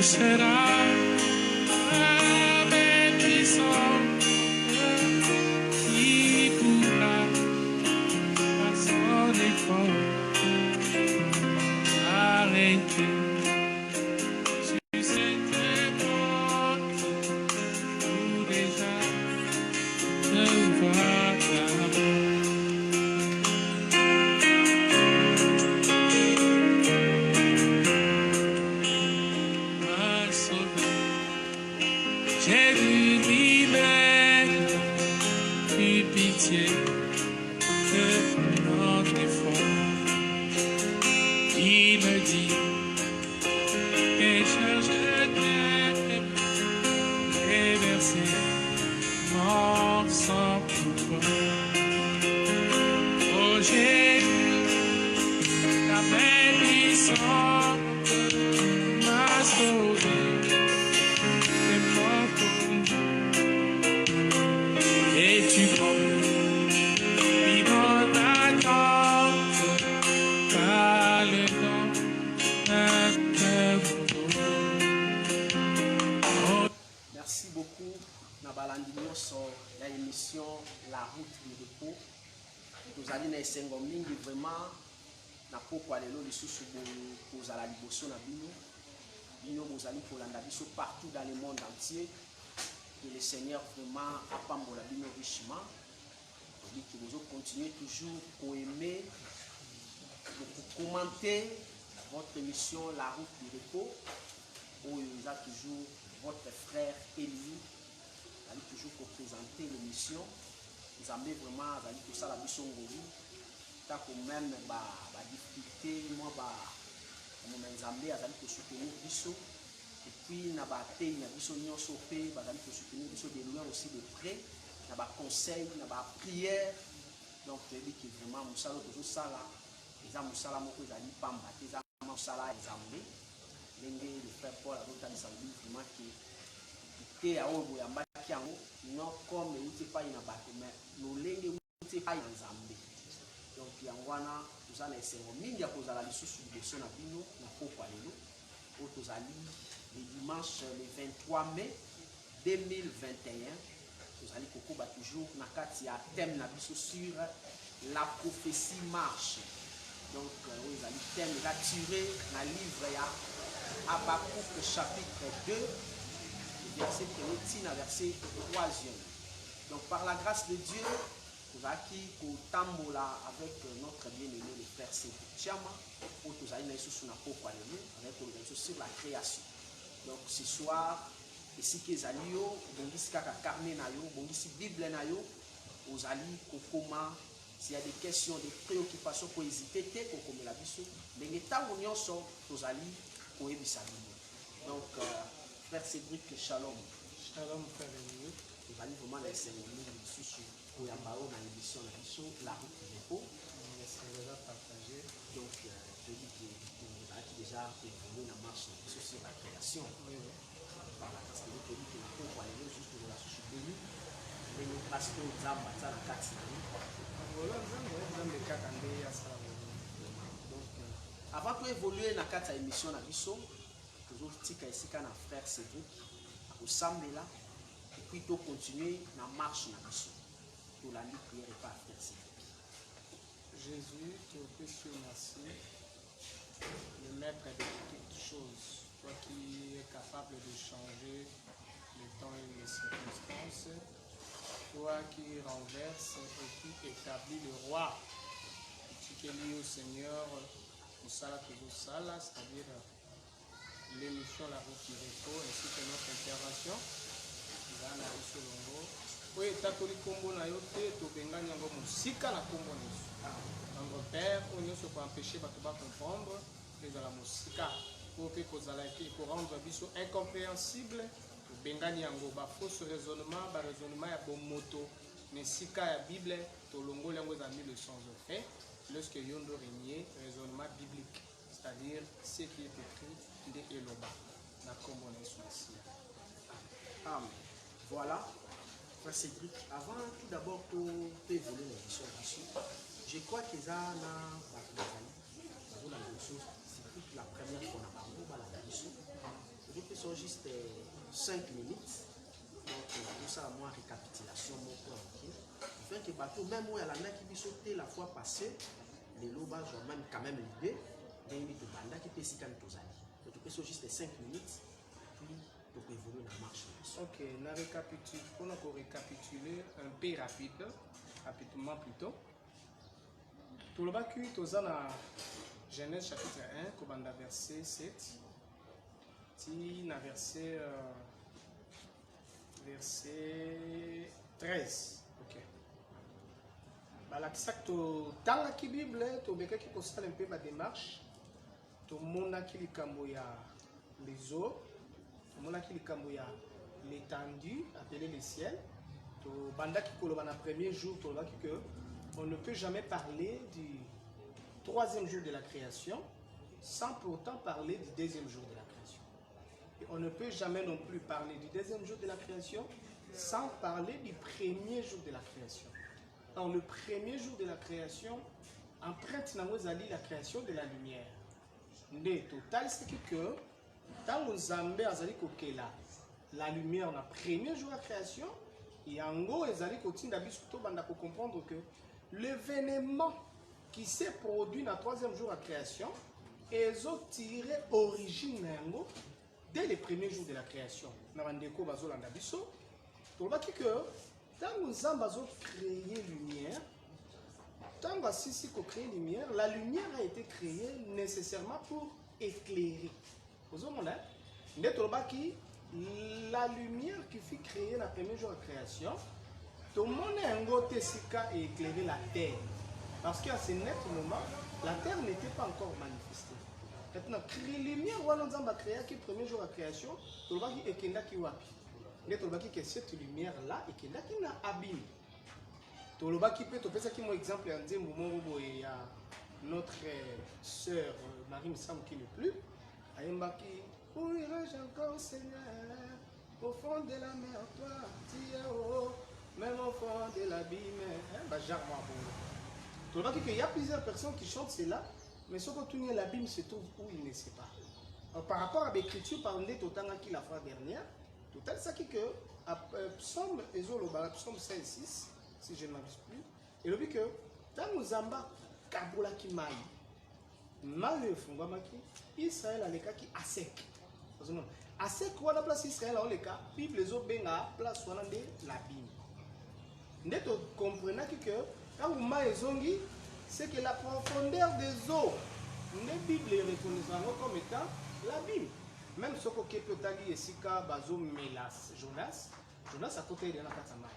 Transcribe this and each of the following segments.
seras avec puissant qui pourra par son effort arrêter sur cette porte où déjà je vois ta main. J'ai vu l'hiver, plus pitié que notre effort. Il me dit, et je t'aime, et verser mon sang pour toi. Oh, j'ai vu ta main puissante m'a sauvé. Et tu prends vivant d'attente par le temps d'un. Merci beaucoup. Nabalandinyo sur l'émission La Route du Repos. Nous allons dans Sengo mingi vraiment na pokwa lelo lisusu kozala liboso na bino. Bino bozali kolanda biso partout dans le monde entier. Que le Seigneur vraiment apambola bino richement. Et que vous continuez toujours pour aimer, pour commenter votre émission La Route du Repos, où il y a toujours votre frère Élie, allez toujours pour présenter l'émission. Vous avez vraiment tout ça la biso ngoli. Tant que même difficulté, moi mon Nzambe azali ko soutenir biso. Et puis na ba te na biso nyonso pe bazali ko soutenir biso de loin aussi de près. Na ba conseil, na ba prière. Donc je dis que vraiment musala toujours ça là. Eza musala moko ezali pamba, eza musala Nzambe. Ndenge le frère Paul a dit vraiment que te a obo ya mbaki yango non comme uti pa ina bato mais lolenge uti pa ina Nzambe. Donc yangwana tozala esengo mingi ya kozala lisusu liboso na bino na pokwa lelo oyo tozali le dimanche le 23 mai 2021 tozali kokoba toujours na kati ya thème na biso sur la prophétie marche. Donc oyo ezali thème eza tiré na livre ya Habakkuk chapitre 2 verset 1 tina verset 3e. Donc par la grâce de Dieu qui tambola avec notre bien-aimé le frère Sekou Tchama pour tous aller sur avec l'organisation sur la création. Donc ce soir ici que zalio bongisi kaka carnet na yo bongisi bible na yo ozali kokoma s'il y a des questions des préoccupations pour hésiter te kokomela biso ndenge tango nyonso tozali koyebisa bino. Donc frère Cédric, shalom. Shalom frère Élie. Vous allez vraiment laisser un minute dessus pour y avoir dans l'émission La Route du Repos. On va partager. Donc, je dis que vous avez déjà évolué la marche sur la création. Oui. Voilà, parce que vous dites que nous pouvons aller juste pour la souche bénie. Mais nous passons aux âmes à la carte. Voilà, nous avons cas donc, avant d'évoluer dans la carte émission, nous avons toujours dit que c'est un frère Cédric. Vous semblez là. Et puis, tu continuer la marche dans mission. Pour la nuit, prière et pas à faire Cédric. Jésus, tu es précieux, merci. Le maître de toutes choses. Toi qui es capable de changer le temps et les circonstances. Toi qui renverse et qui établit le roi. Tu es lié au Seigneur, au Sala Sala, c'est-à-dire l'émission La Route du Repos ainsi que notre intervention. Oui, takoli kombo na yo te to bengani yango musika na kombo nesu. Donc père, on ne se peut empêcher pas de comprendre les la musika pour que kozala ki ko rendre biso incompréhensible bengani yango ba fausse raisonnement, ba raisonnement ya bon moto, mais sika ya Bible to longola yango za 1000 leçons au fait lorsque yondo régner raisonnement biblique, c'est-à-dire ce qui est écrit de Eloba na kombo nesu Messia. Amen. Voilà, frère Cédric, avant tout d'abord pour évoluer l'émission ici, je crois que ça c'est la première fois qu'on a parlé de l'émission. Je veux que ce juste 5 minutes. Donc, tout ça, moi, récapitulation, mon point. Fait que bateau, même où il y a qui sauté la fois passée, les lobas ont même quand même l'idée d'un minute de banda qui peut s'y calmer tous amis. Donc, tu peux juste 5 minutes, puis tu peux évoluer dans la marche. Ok, on a récapituler un peu rapidement plutôt. Tout le bas qui est dans Genèse chapitre 1, comme verset 7, na verset 13. Ok. La dans la Bible, tu as qui constate un peu ma démarche. Tout le monde a qui les eaux, tout le monde a qui l'étendue, appelée le ciel. Tout banda qui dans le premier jour, tout le monde que on ne peut jamais parler du troisième jour de la création sans pourtant parler du deuxième jour de la création. Et on ne peut jamais non plus parler du deuxième jour de la création sans parler du premier jour de la création. Dans le premier jour de la création, empreinte la création de la lumière. Le total, c'est que dans le Zambé, la lumière, dans le premier jour de la création, et en gros, les alliés comprendre que l'événement qui s'est produit dans le troisième jour de la création, ils ont tiré origine dès les premiers jours de la création. Dans le quand nous avons créé lumière, quand nous avons créé lumière, la lumière a été créée nécessairement pour éclairer. Vous voyez, la lumière qui fut créée dans le premier jour de la création, tout le monde a éclairé la terre. Parce qu'à ce net moment, la terre n'était pas encore manifestée. Maintenant, la lumière, on a créé le premier jour de la création, tout le monde a éclairé que cette lumière-là et qui n'a abîme. Tout le monde qui peut te faire un exemple en disant moment il y a notre sœur Marie Missam qui n'est plus. Ayembaki, où irai-je encore, Seigneur, au fond de la mer, toi, tu es haut, même au fond de l'abîme. Tout le monde qu'il y a plusieurs personnes qui chantent cela, mais ce que tu l'abîme se trouve où il ne sait pas. Alors, par rapport à l'écriture, par exemple, qui la fois dernière, total ça qui que psaume 16 6 si je ne m'abuse plus et le but que dans nous amba kabola ki mai mal fungwa maki Israël a leka ki asek asek wana place Israël a leka Bible zo benga place wana de l'abîme ndeto comprenez que quand vous mai zongi c'est que la profondeur des eaux les Bible reconnaissent comme étant l'abîme. Même ce que peut aller ici, Bazo Melas, Jonas à côté de la Katamai.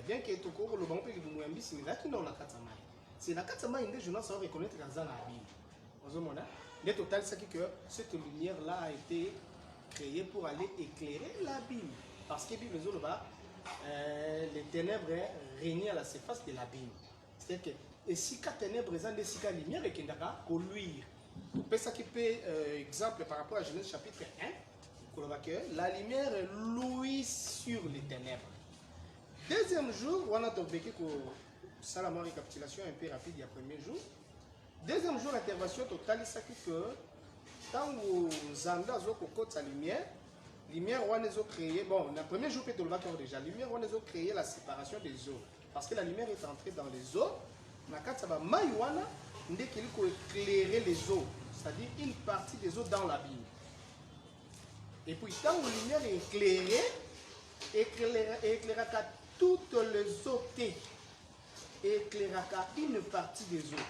Bien que tout le monde peut vous montrer, c'est là qui n'a la Katamai. C'est la Katamai que Jonas a reconnaître dans la Bible. Vous voyez, le total, c'est que cette lumière-là a été créée pour aller éclairer la Bible. Parce que la Bible, les ténèbres régnaient à la surface de la Bible. C'est-à-dire que si les ténèbres sont des si la lumière et qu'il n'y a pas luire. Ça qui peut exemple par rapport à Genèse chapitre 1, la lumière louit sur les ténèbres. Deuxième jour, on a vécu que ça la récapitulation un peu rapide il y a premier jour. Deuxième jour, intervention totale, c'est que quand vous avez sa lumière on a créé, bon, le premier jour, déjà, la lumière, on a créé la séparation des eaux. Parce que la lumière est entrée dans les eaux, dès qu'il faut éclairer les eaux, c'est-à-dire une partie des eaux dans l'abîme. Et puis, quand la lumière est éclairée, éclairera toutes les eaux, éclairera une partie des eaux.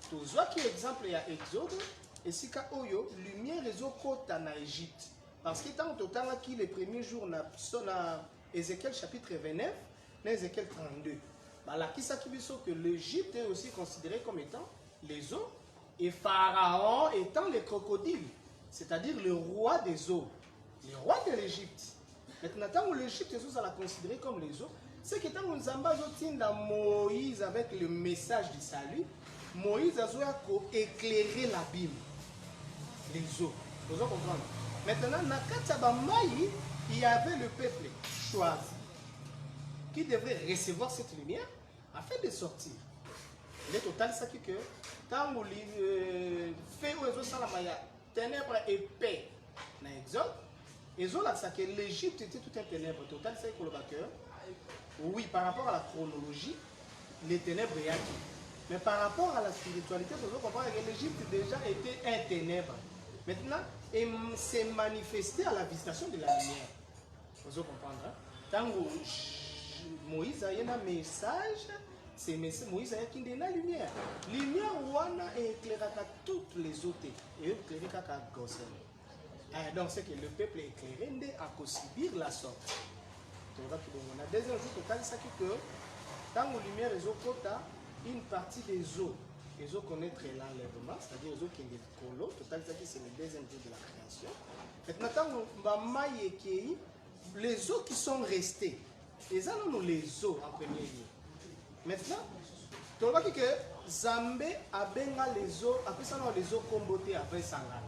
Tout ça qui est exemple, il y a Exode, et si quand Oyo, lumière les eaux côte en Égypte. Parce que tant au temps, les premiers jours, on a Ézéchiel chapitre 29, Ézéchiel 32. Là, qui s'acquiert que l'Égypte est aussi considérée comme étant les eaux et Pharaon étant les crocodiles, c'est-à-dire le roi des eaux, le roi de l'Égypte. Maintenant, tant que l'Égypte est considérée comme les eaux, c'est que tant que dans Moïse avec le message du salut, Moïse a éclairé l'abîme, les eaux. Vous comprenez? Maintenant, il y avait le peuple choisi qui devrait recevoir cette lumière afin de sortir. Le total, c'est que quand on fait aux ténèbres épais dans l'Exode, Et là, c'est que l'Égypte était tout un ténèbre. Total, c'est que le backer. Oui, par rapport à la chronologie, les ténèbres y a qui. Mais par rapport à la spiritualité, vous comprendre que l'Égypte déjà était un ténèbre. Maintenant, il s'est manifesté à la visitation de la lumière. Vous comprenez? Tant que Moïse a eu un message, c'est Moïse a eu la lumière. La lumière wana éclaira toutes les autres. Et éclaira qu'à Goshen. Donc c'est que le peuple éclairé a subir la sorte. La deuxième jour, total, c'est que tant que la lumière est au côté, une partie des eaux, les eaux connaître l'enlèvement, c'est-à-dire les eaux qui sont des colos, total, c'est le deuxième jour de la création. Maintenant, les eaux qui sont restées, les allons les eaux en premier lieu. Maintenant, tu vois que Zambé a benga les eaux, après ça, les eaux comboté après Sangana.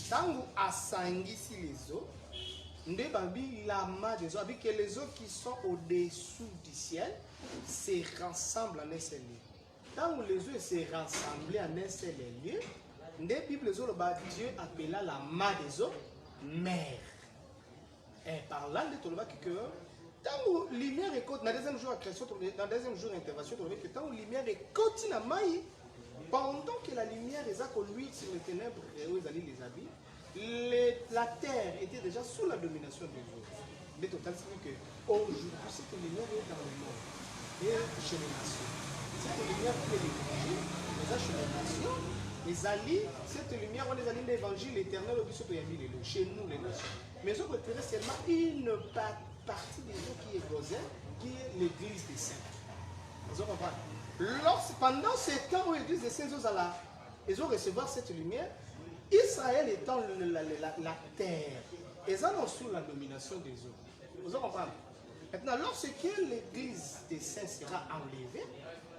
Tant a sangisi les eaux, que les eaux qui sont au-dessous du ciel se rassemblent en un seul lieu. Tant que les eaux se rassemblent en un seul lieu, Dieu appela la main des eaux mer. Et par là, que tant que la lumière est dans le deuxième jour de création, dans le deuxième jour d'intervention, que tant que la lumière est continue à maille, pendant que la lumière est à lui sur les ténèbres et où ils allaient les habits, la terre était déjà sous la domination des eaux. Le total, c'est que aujourd'hui, cette lumière est dans le monde et chez les nations. Cette lumière est l'évangile, mais chez les nations, les alliés, cette lumière, on les alliés de l'évangile éternel au biseau chez nous, les nations. Mais on repère seulement une partie des eaux qui est Gozen, qui est l'église des saints. Vous comprenez? Pendant ce temps où l'église des saints, ils ont recevoir cette lumière. Israël étant la terre, ils sont sous la domination des eaux. Vous comprenez? Maintenant, lorsque l'église des saints sera enlevée,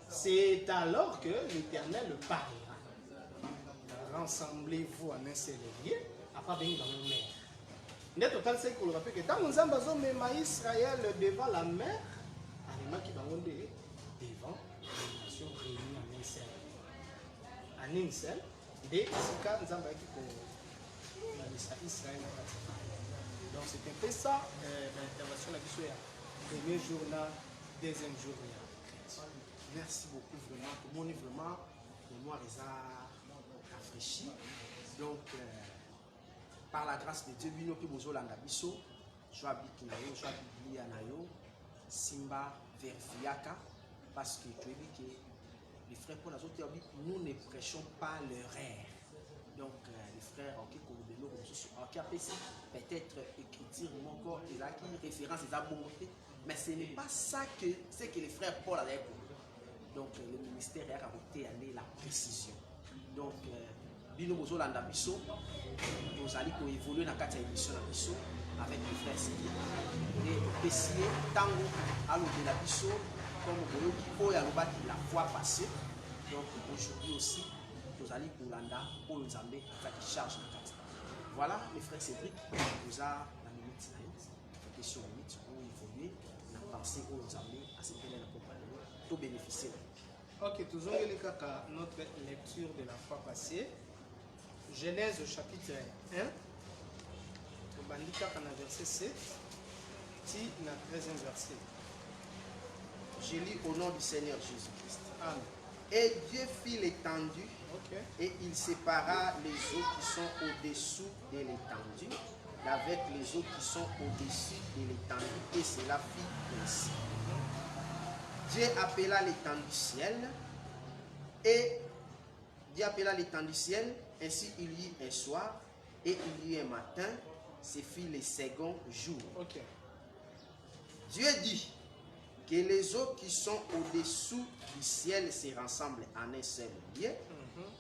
c'est alors que l'Éternel parlera. Rassemblez-vous en un seul lieu, après venir dans le mer. Le total, c'est qu'on rappelle que quand nous avons mis Israël devant la mer, les gens qui vont devant les nations réunies en un seul. En un seul. Et Israël. Donc c'est un peu ça l'intervention de la premier jour, deuxième jour. Merci beaucoup vraiment. Tout le monde est vraiment mémoire rafraîchi. Donc par la grâce de Dieu, bino ki bozo landa biso, joa bikinayo, joa biblia nayo, simba verifiaka, parce que tu as dit que les frères Paul nous ne prêchons pas l'erreur. Donc les frères qui a peut-être écriture encore et là qui référence les abonnements, mais ce n'est pas ça que c'est que les frères Paul avaient pour. Donc le ministère a arrêté la précision. Donc bino bozo landa biso, nous allons évoluer dans quatre émissions avec les frères Sidi et essayer tango à l'eau de la biso comme vous voyez la fois passée. Donc aujourd'hui aussi, nous allons pour l'anda pour nous amener à charge de carte. Voilà, les frères Cédric, nous avons la minute la question minute pour évoluer, la pensée pour nous amener à ce qu'elle est accompagnée, tout bénéficier. Ok, toujours notre lecture de la fois passée. Genèse au chapitre 1, au bandika en verset 7, ti na 13e verset. Je lis au nom du Seigneur Jésus-Christ. Amen. Et Dieu fit l'étendue, et il sépara les eaux qui sont au-dessous de l'étendue avec les eaux qui sont au-dessus de l'étendue, et cela fit ainsi. Dieu appela l'étendue ciel, et Dieu appela l'étendue ciel, ainsi il y eut un soir, et il y eut un matin, ce fut le second jour. Dieu dit que les eaux qui sont au-dessous du ciel se rassemblent en un seul lieu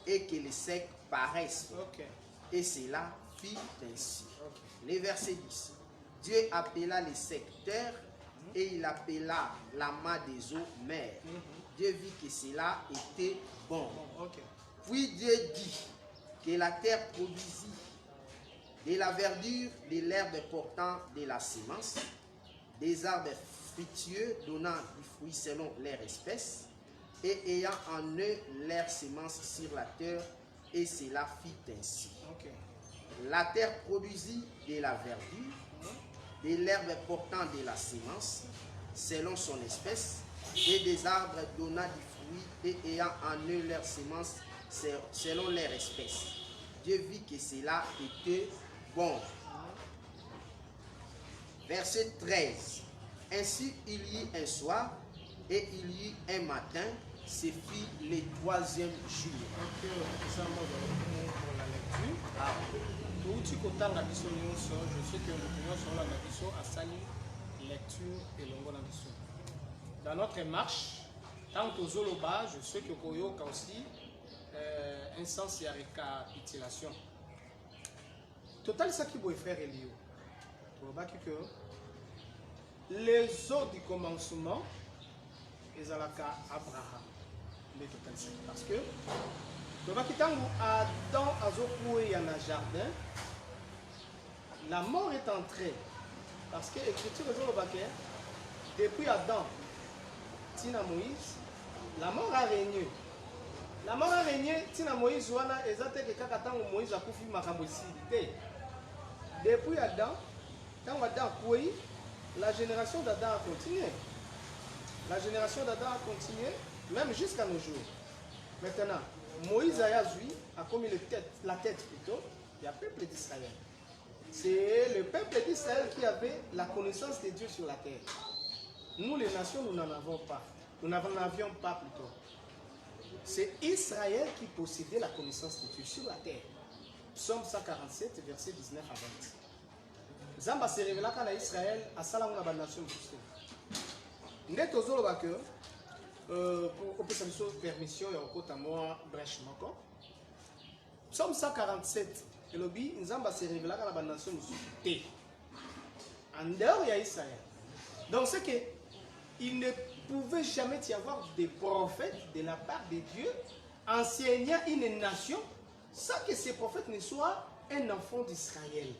et que les secs paraissent. Et cela fit ainsi. Le verset 10. Dieu appela les secs terre et il appela la main des eaux mer. Dieu vit que cela était bon. Puis Dieu dit que la terre produisit de la verdure, de l'herbe portant de la semence, des arbres fructueux donnant du fruit selon leur espèce, et ayant en eux leur semence sur la terre, et cela fit ainsi. La terre produisit de la verdure, de l'herbe portant de la semence, selon son espèce, et des arbres donnant du fruit et ayant en eux leur semence, selon leur espèce. Dieu vit que cela était bon. Verset 13. Ainsi il y eut un soir et il y eut un matin, ce fut le 3e jour. Ok, ça m'a donné pour la lecture. Ah. Touti kotanga biso nyonso, je sais que nous nyonso la biso a sali lecture et longo na biso. Dans notre marche, tant que zoloba, je sais que koyoka aussi un sens de récapitulation. Total ça qui doit faire Elio. Que les eaux du commencement, ils ont Abraham. Les total ça. Parce que Adam a un jardin, la mort est entrée. Parce que l'écriture est depuis Adam, Tina Moïse, la mort a régné. La mort a régné, Tina Moïse, wana ezate que kakatan Moïse a koufi makambosi. Depuis Adam, quand Adam a coué, la génération d'Adam a continué. La génération d'Adam a continué, même jusqu'à nos jours. Maintenant, Moïse a commis la tête plutôt, du peuple d'Israël. C'est le peuple d'Israël qui avait la connaissance de Dieu sur la terre. Nous, les nations, nous n'en avons pas. Nous n'en avions pas plutôt. C'est Israël qui possédait la connaissance de Dieu sur la terre. Psaume 147, verset 19 à 20. Zamba se révéla quand Israël a salamé la nation. Nous avons que pour que ça nous permission et encore à moi brèche encore. Psaume 147. Et le bi Zamba se révéla quand la nation nous en dehors il y a Israël. Donc c'est que il ne pouvait jamais y avoir des prophètes de la part de Dieu enseignant une nation sans que ces prophètes ne soient un enfant d'Israël.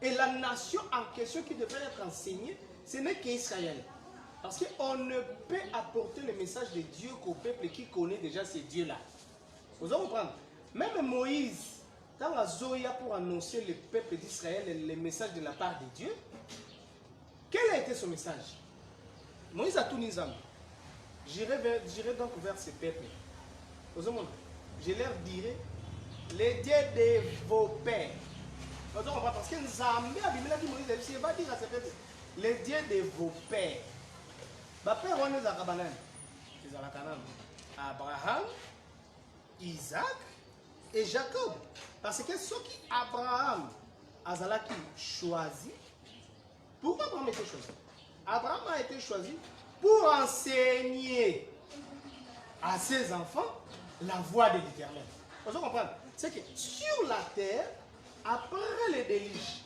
Et la nation en question qui devrait être enseignée, ce n'est qu'Israël. Parce qu'on ne peut apporter le message de Dieu qu'au peuple qui connaît déjà ces dieux-là. Vous allez comprendre. Même Moïse, dans la Zoya pour annoncer le peuple d'Israël le message de la part de Dieu, quel a été son message? Moïse a tout nizam. J'irai donc vers ce peuple. Vous allez comprendre. Je leur dirai, les dieux de vos pères. Vous allez comprendre. Parce que Nzambé a dit Moïse, il va dire à ce peuple, les dieux de vos pères. Ba père on est à Kabanan. Ils à la Canaan. Abraham, Isaac et Jacob. Parce que ce qui Abraham a choisi, pourquoi Abraham a été choisi? Abraham a été choisi pour enseigner à ses enfants la voie de l'Éternel. Vous comprenez? C'est que sur la terre, après les déluges,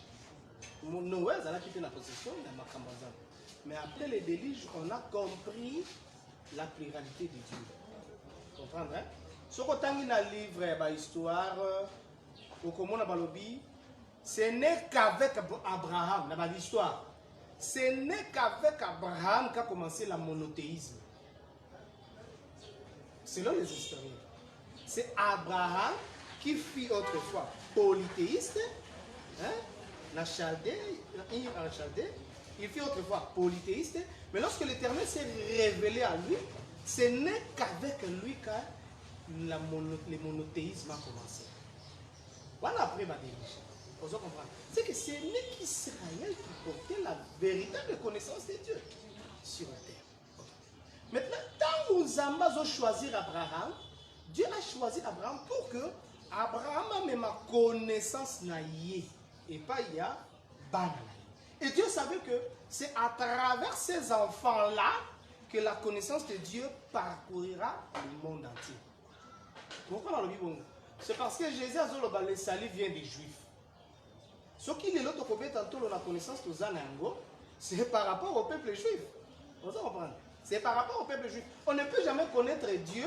Noé a quitté la possession de Makambazan. Mais après les déluges, on a compris la pluralité de Dieu. Vous comprenez? Ce qu'on a dans le livre, l'histoire, ce n'est qu'avec Abraham, dans l'histoire, ce n'est qu'avec Abraham qu'a commencé le monothéisme. Selon les historiens, c'est Abraham qui fut autrefois polythéiste, la Chaldée, il fut autrefois polythéiste, mais lorsque l'Éternel s'est révélé à lui, ce n'est qu'avec lui que le monothéisme a commencé. Voilà après ma délice. Vous comprenez? C'est que ce n'est qu'Israël qui portait la véritable connaissance de Dieu sur la terre. Maintenant, tant que Zamba a choisi Abraham, Dieu a choisi Abraham pour que Abraham a même ma connaissance naïe et pas il y a banal. Et Dieu savait que c'est à travers ces enfants-là que la connaissance de Dieu parcourira le monde entier. Pourquoi dans le Bible? C'est parce que Jésus a dit que le salut vient des Juifs. Ce qui est l'autre côté, tantôt la connaissance de Zanango, c'est par rapport au peuple juif. Vous comprenez? C'est par rapport au peuple juif. On ne peut jamais connaître Dieu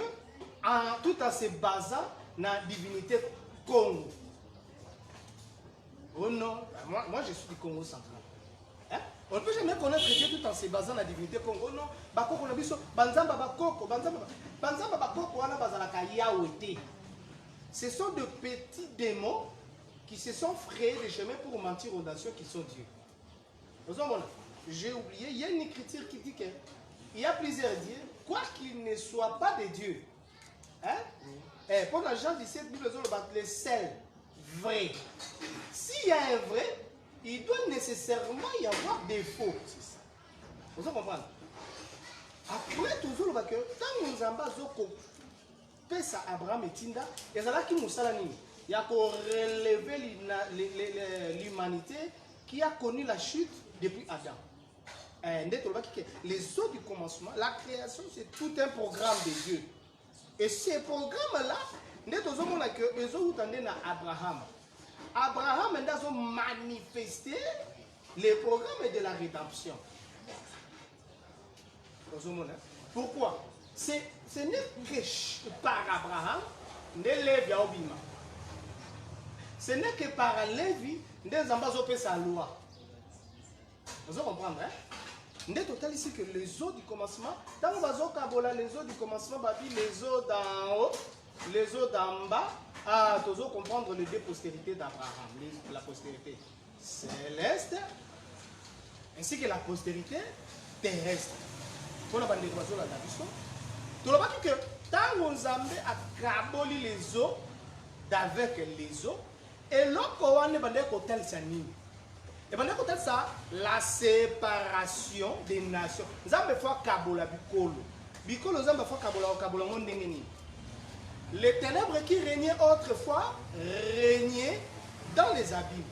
tout en se basant dans la divinité Congo. Oh non, moi je suis du Congo central. Hein? On ne peut jamais connaître Dieu tout en se basant dans la divinité Congo. Non, Bakoko Nabiso, Banzamba Bakoko, Banzamba Bakoko, Wana Bazalaka Yahweh. Ce sont de petits démons qui se sont frayés des chemins pour mentir aux nations qui sont Dieu. J'ai oublié, il y a une écriture qui dit qu'il y a plusieurs dieux, quoi qu'ils ne soient pas des dieux. Hein? Pendant Jean 17, Bible le seul vrai. S'il y a un vrai, il doit nécessairement y avoir des faux. Vous comprenez? Après, toujours le que quand nous avons pesa Abraham et Tinda, il y a qui nous salani. Il y a qu'on relever l'humanité qui a connu la chute depuis Adam. Les eaux du commencement, la création, c'est tout un programme de Dieu. Et ce programme-là, nous avons que les eaux Abraham. Abraham a manifesté les programmes de la rédemption. Pourquoi? Ce n'est que par Abraham, ce n'est que par Lévi, nous avons fait sa loi. Vous comprenez? Nous avons ici que les eaux du commencement, dans les eaux du commencement, les eaux d'en haut, les eaux d'en bas, tu dois comprendre les deux postérités d'Abraham, la postérité céleste, ainsi que la postérité terrestre. Pour la bande de oiseaux, tu l'as dit que tant qu'on a caboli les eaux, d'avec les eaux, et l'autre on a bandé côté sanini. Et bandé côté ça, la séparation des nations. Nous avons fait kabola bikolo. Bikolo nous avons fait kabola monde n'engeni. Les ténèbres qui régnaient autrefois régnaient dans les abîmes.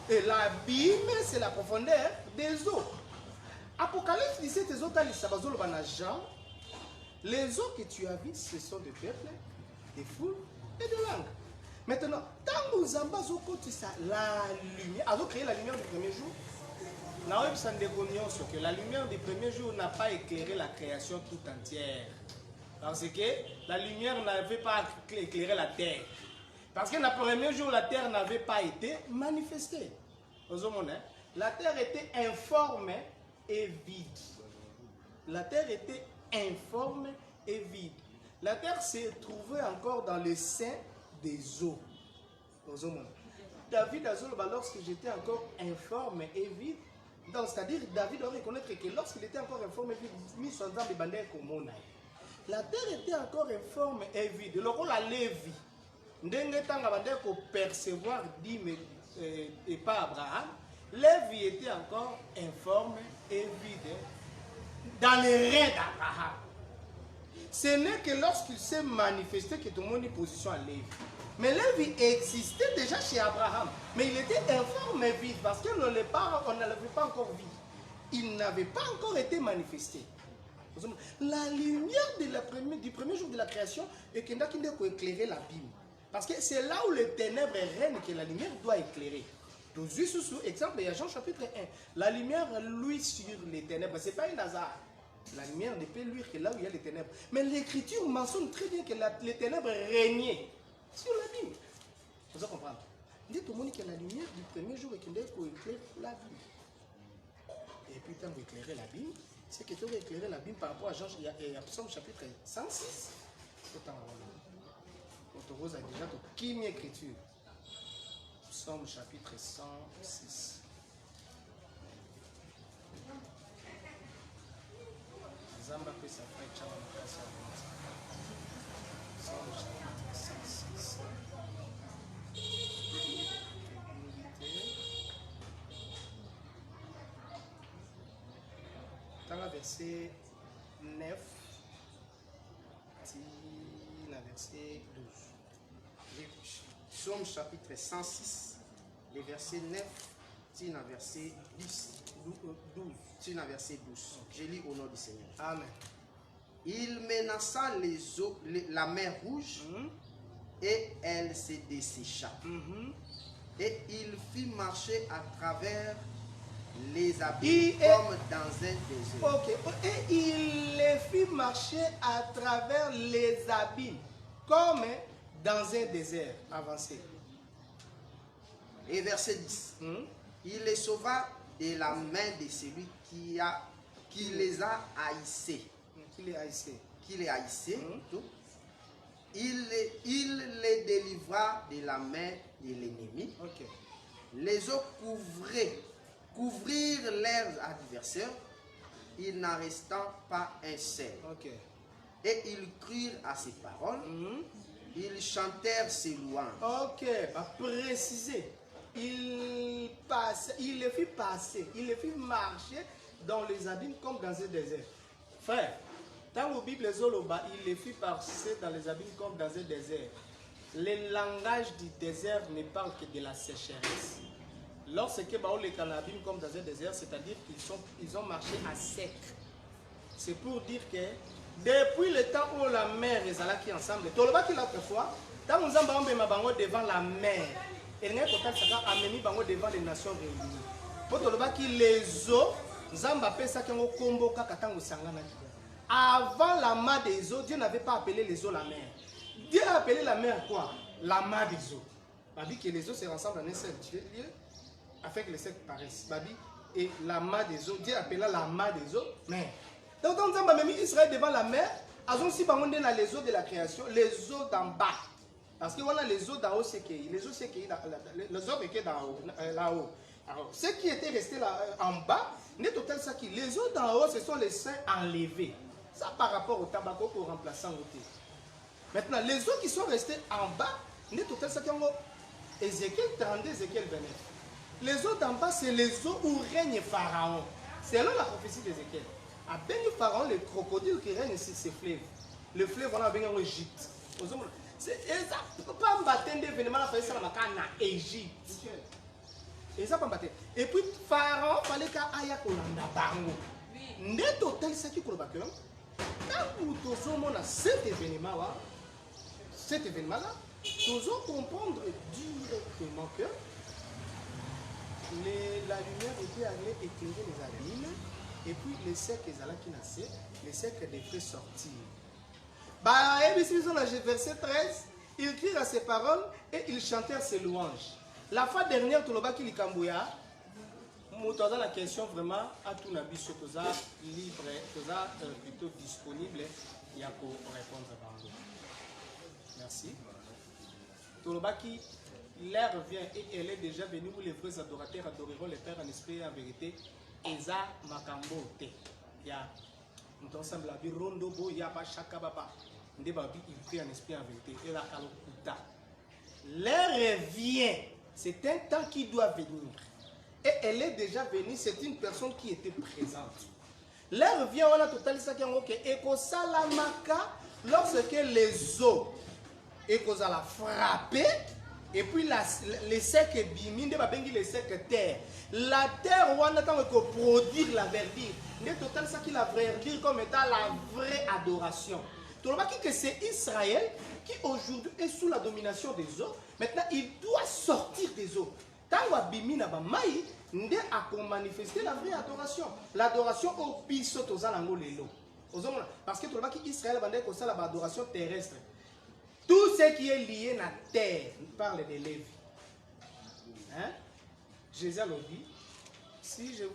Et l'abîme, c'est la profondeur des eaux. Apocalypse 17, les eaux Jean, les eaux que tu as vues, ce sont des peuples, des foules et des langues. Maintenant, tant nous avons la lumière, nous avons créé la lumière du premier jour. Nous avons que la lumière du premier jour n'a pas éclairé la création tout entière. Parce que la lumière n'avait pas éclairé la terre. Parce que le premier jour, la terre n'avait pas été manifestée. La terre était informe et vide. La terre était informe et vide. La terre se trouvait encore dans le sein des eaux. David a dit, lorsque j'étais encore informe et vide, c'est-à-dire David doit reconnaître que lorsqu'il était encore informe et vide, la terre était encore informe et vide. Le rôle à Lévi, pour percevoir dit et pas Abraham, Lévi était encore informe et vide dans les reins d'Abraham. Ce n'est que lorsqu'il s'est manifesté que tout le monde est position à Lévi. Mais Lévi existait déjà chez Abraham. Mais il était informe et vide parce qu'on ne l'avait pas encore vu. Il n'avait pas encore été manifesté. La lumière du premier jour de la création est qu'il faut éclairer l'abîme. Parce que c'est là où les ténèbres règnent que la lumière doit éclairer. Sous exemple, il y a Jean chapitre 1. La lumière luit sur les ténèbres. Ce n'est pas un hasard. La lumière ne peut luire que là où il y a les ténèbres. Mais l'écriture mentionne très bien que les ténèbres régnaient sur l'abîme. Vous allez comprendre. Dites tout le monde que la lumière du premier jour est qu'il faut éclairer l'abîme. Et puis, quand vous éclairez l'abîme, c'est que tu vas éclairer l'abîme par rapport à Jean, Psaume chapitre 106. Votre rose a déjà tout. Qui m'y écriture? Psaume chapitre 106. Zamba peut s'affaire Psaume chapitre 106. Dans le verset 9, le verset 12. Psaume chapitre 106, le verset 9, le verset 12. Le verset 12. Je lis au nom du Seigneur. Amen. Il menaça les eaux, la mer rouge, et elle se dessécha. Et il fit marcher à travers les abîmes comme dans un désert. Ok. Et il les fit marcher à travers les abîmes comme dans un désert avancé. Et verset 10. Il les sauva de la main de celui qui les a haïssés. Qui les haïssait. Qui les haïssait. il les délivra de la main de l'ennemi. Ok. Les eaux couvrirent leurs adversaires, il n'en restant pas un seul. Ok. Et ils crurent à ses paroles, ils chantèrent ses louanges. Ok, bah préciser. Il les fit passer, il les fit marcher dans les abîmes comme dans un désert. Frère, dans la Bible, il les fit passer dans les abîmes comme dans un désert. Le langage du désert ne parle que de la sécheresse. Lorsque on les abîmes comme dans un désert, c'est-à-dire qu'ils ont marché à sec. C'est pour dire que depuis le temps où la mer et Zalaki ensemble, tout le monde qui l'autre fois, quand nous avons devant la mer, et nous avons amené devant les nations réunies. Pour tout le monde qui les eaux, nous avons appelé ça comme combo kakatang sangana. Avant la mer des eaux, Dieu n'avait pas appelé les eaux la mer. Dieu a appelé la mer quoi? La mer des eaux. Babi que les eaux se rassemblent en un seul lieu, afin que les secs paraissent. Babi et la mer des eaux, Dieu appela la mer des eaux mer. Donc, quand nous avons mis Israël devant la mer, nous avons aussi les eaux de la création, les eaux d'en bas. Parce que voilà les eaux d'en haut, c'est qui? Les eaux, c'est qui? Les eaux qui sont là-haut. Alors, ceux qui étaient restés là en bas, n'est total ça qui? Les eaux d'en haut, ce sont les saints enlevés. Ça par rapport au tabac au remplaçant au thé. Maintenant, les eaux qui sont restées en bas, n'est total ça qui ont Ézéchiel 32, Ézéchiel 29. Les eaux d'en bas, c'est les eaux où règne Pharaon. Selon la prophétie d'Ézéchiel. À Béni Pharaon, le crocodile qui règne sur ces fleuves. Le fleuve, on a bien en Égypte. C'est pas battre des événements à faire ça en Égypte. Et puis Pharaon fallait qu'il aille à Kolanda Bango. N'est total ça qui est là. Quand nous avons cet événement-là, nous devons comprendre directement que la lumière était allée éclairer les abîmes. Et puis les secs qui nassaient, les secs devaient sortir. Bah, verset 13, ils crient à ses paroles et ils chantèrent ses louanges. La fois dernière, tout le monde qui li kambouya, nous avons la question vraiment à tout nabiso, tout libre, tout plutôt disponible, il y a pour répondre à Bango. Merci. Tout le monde qui l'heure vient et elle est déjà venue où les vrais adorateurs adoreront le Père en esprit et en vérité. Eza makambo te ya nous ensemble la rondo bo ya ba chaka baba nde ba bi il prie en esprit en vérité et la kalokuta l'heure vient, c'est un temps qui doit venir et elle est déjà venue, c'est une personne qui était présente. L'heure vient, on a total ça qui est ok et ko salamaka lorsque les eaux et ko la frapper. Et puis les secs biminde va bengi les secs terre. La terre on attend que produire la verdure. Mais total ça qui la verdure comme étant la vraie adoration. Tout le monde qui que c'est Israël qui aujourd'hui est sous la domination des eaux. Maintenant il doit sortir des eaux. Tant que bimina ba mai ndé a manifester la vraie adoration. L'adoration au piso tozalango lelo. Parce que tout le monde qui Israël va que ça la adoration terrestre. Tout ce qui est lié à la terre, il parle de Lévi. Hein? Jésus l'a dit,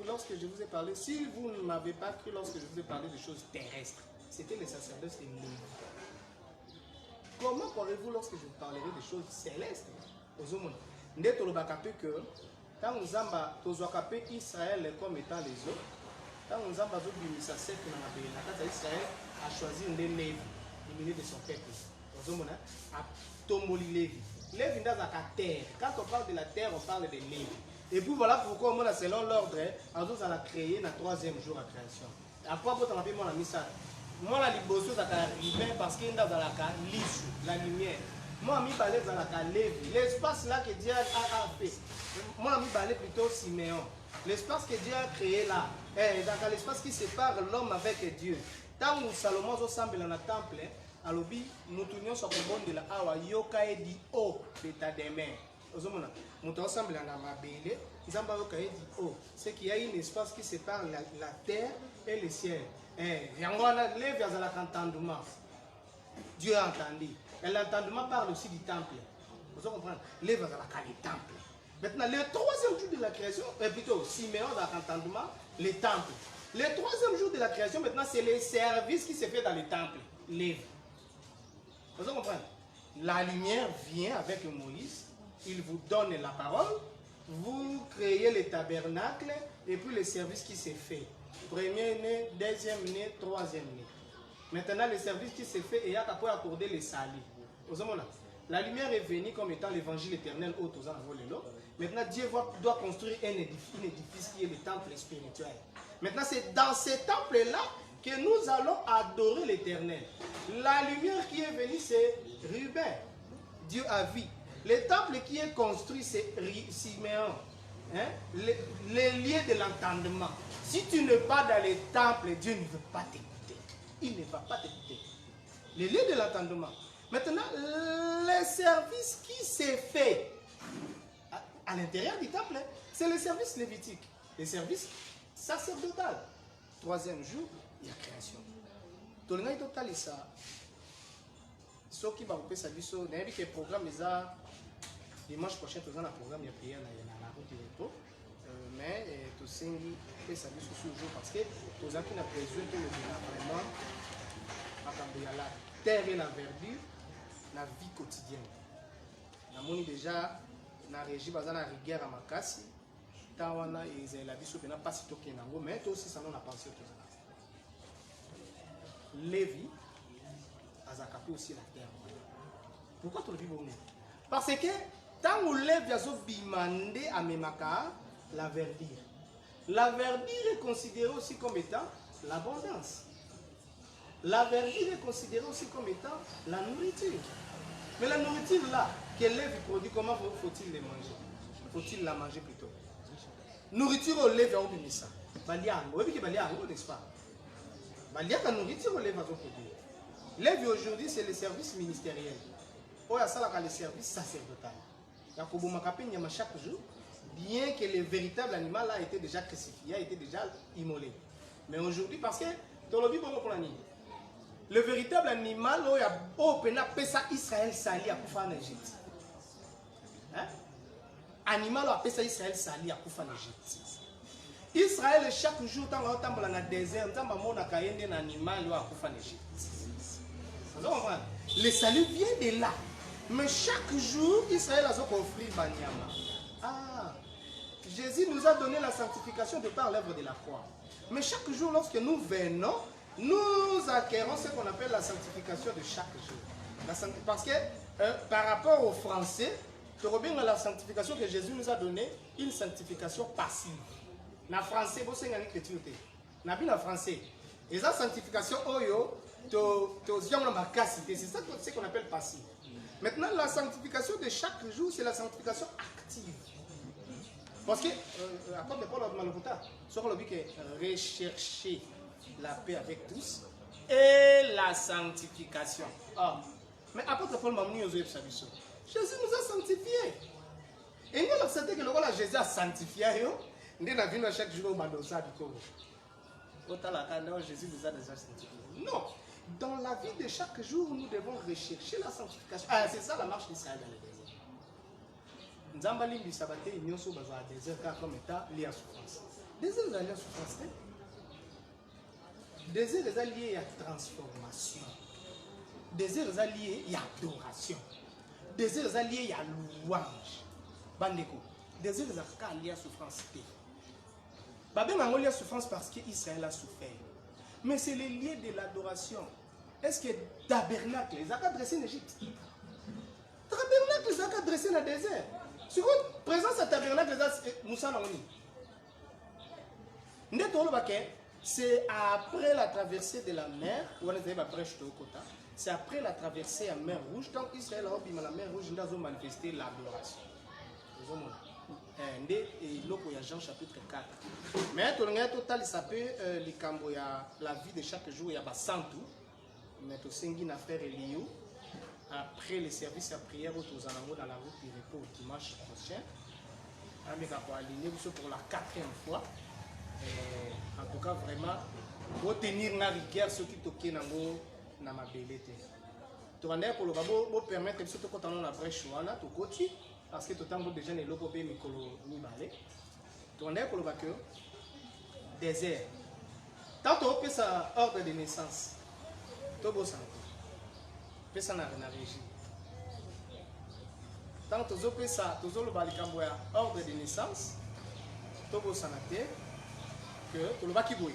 lorsque je vous ai parlé, si vous ne m'avez pas cru lorsque je vous ai parlé de choses terrestres, c'était le sacerdoce de Lévi. Comment croirez-vous lorsque je vous parlerai de choses célestes? Nous avons que quand nous avons Israël comme étant les autres, quand nous avons Israël a choisi un Lévi, le milieu de son peuple. Lévi dans la terre. Quand on parle de la terre, on parle de Lévi. Et puis voilà pourquoi on a selon l'ordre, on a créé le troisième jour à création. Après, on a fait mon ami ça. Moi, la liboso ça arrivé parce qu'il y a dans la lumière. Moi, je suis allé dans la Lévi. L'espace là que Dieu a fait. Moi, je suis allé plutôt Siméon. L'espace que Dieu a créé là, dans l'espace qui sépare l'homme avec Dieu. Tant que Salomon ressemble dans le temple, alobi mutu nyonso akobondela awa yoka edi o beta demain ozomona mutu ensemble na mabele nzamba yoka edi o c'est qu'il y a un espace qui sépare la terre et le ciel yango wana Lévi azalaka entendement. Dieu a entendu et l'entendement parle aussi du temple. Vous comprenez? Lévi azalaka le temple. Maintenant le troisième jour de la création plutôt Siméon azalaka entendement le temple. Le troisième jour de la création maintenant c'est le service qui se fait dans le temple. Lévi. Vous comprenez? La lumière vient avec Moïse, il vous donne la parole, vous créez le tabernacle et puis le service qui s'est fait. Premier né, deuxième né, troisième né. Maintenant, le service qui s'est fait, et il y a qu'à accorder les salis. La lumière est venue comme étant l'évangile éternel au Tozan Avolelo. Maintenant, Dieu doit construire un édifice qui est le temple spirituel. Maintenant, c'est dans ce temple-là que nous allons adorer l'éternel. La lumière qui est venue, c'est Ruben. Dieu a vu. Le temple qui est construit, c'est Siméon. Hein? Les liens de l'entendement. Si tu ne vas pas dans les temples, Dieu ne veut pas t'écouter. Il ne va pas t'écouter. Les liens de l'entendement. Maintenant, le service qui s'est fait à l'intérieur du temple, c'est le service lévitique. Le service sacerdotal. Troisième jour, il y a création. Tout le monde est total ça. Ce qui va vous faire ça, le programme est dimanche prochain, nous avons un programme de prière dans la route du repos. Mais tout ça, fait ça ce jour parce que nous avons besoin de vraiment la terre et la verdure, la vie quotidienne. Nous avons déjà la régie basée la rigueur à Makassi. Tawana et la vie sur pas si toqué nango, mais aussi ça nous a pensé tout ça. Lévi a zakapé aussi la terre. Pourquoi tu le vis bon? Parce que tant où Lévi a bimandé à Memaka la verdure. La verdure est considérée aussi comme étant l'abondance. La verdure est considérée aussi comme étant la nourriture. Mais la nourriture là, que Lévi produit, comment faut-il les manger? Faut-il la manger plutôt? Nourriture au lait, on dit ça. Baliango, oui, baliango, n'est-ce pas? Baliango, la nourriture au lait, va produire. Lévi aujourd'hui, c'est le service ministériel. Oh, il y a ça, le service sacerdotal. Il y a chaque jour, bien que le véritable animal a été déjà crucifié, a été déjà immolé. Mais aujourd'hui, parce que le véritable animal, il y a Israël sali à Koufa en Égypte. Hein? Animal a appelé ça Israël sali à Koufa en Égypte. Israël chaque jour dans le désert, dans un animal à Koufa en Égypte. Le salut vient de là. Mais chaque jour, Israël a offert Banyama. Ah, Jésus nous a donné la sanctification de par l'œuvre de la croix. Mais chaque jour, lorsque nous venons, nous acquérons ce qu'on appelle la sanctification de chaque jour. Parce que par rapport aux Français, la sanctification que Jésus nous a donnée, une sanctification passive. Na français, vous savez l'écriture. Na bien français. Et la sanctification, c'est ça ce qu'on appelle passive. Maintenant, la sanctification de chaque jour, c'est la sanctification active. Parce que, à cause de Paul Malokota, sur le but que rechercher la paix avec tous et la sanctification. Ah. Mais apôtre Paul m'a dit Jésus nous a sanctifiés. Et nous acceptons que le rôle de Jésus a sanctifié. Nous avons vu chaque jour au Madosa du Congo. Jésus nous a déjà sanctifiés. Non. Dans la vie de chaque jour, nous devons rechercher la sanctification. Ah, c'est ça la marche d'Israël dans le désert. Nous avons dit que nous avons dit que nous avons dit désert comme état lié à souffrance. Désert est lié à souffrance. Désert est lié à transformation. Désert est lié à adoration. Désert est lié à louange. Bandeko. Désert est lié à souffrance. Babé m'a lié à souffrance parce qu'Israël a souffert. Mais c'est le lieu de l'adoration. Est-ce que tabernacle, ils ont dressé en Égypte? Tabernacle, ils ont dressé dans le désert. Sur votre présence à tabernacle, Moussa Naoni. C'est après la traversée de la mer, c'est après la traversée à mer Rouge, tant qu'Israël a obéi à la mer Rouge, ils ont manifesté l'adoration. Et Jean chapitre 4. Mais tout le total, ça peut la vie de chaque jour, il y a Santou. Mais tout ce qui n'a fait Elio, après le service à prière, nous allons dans la route du repos dimanche prochain. Nous allons aligner pour la 4e fois. En tout cas, vraiment, pour tenir la rigueur, ce qui toque dans ma bellette. Tout le monde pour permettre que tout le monde la brèche, tout côté. Parce que tout le monde déjà est là pour faire Mikolo Nibale. Tout le monde pour le vainqueur. Désert. Tant qu'on peut ça ordre de naissance. Tout beau santé. pesa na régie. Tant que pesa, toujours le balikambo ya ordre de naissance, tobo sanate que to le baki boy.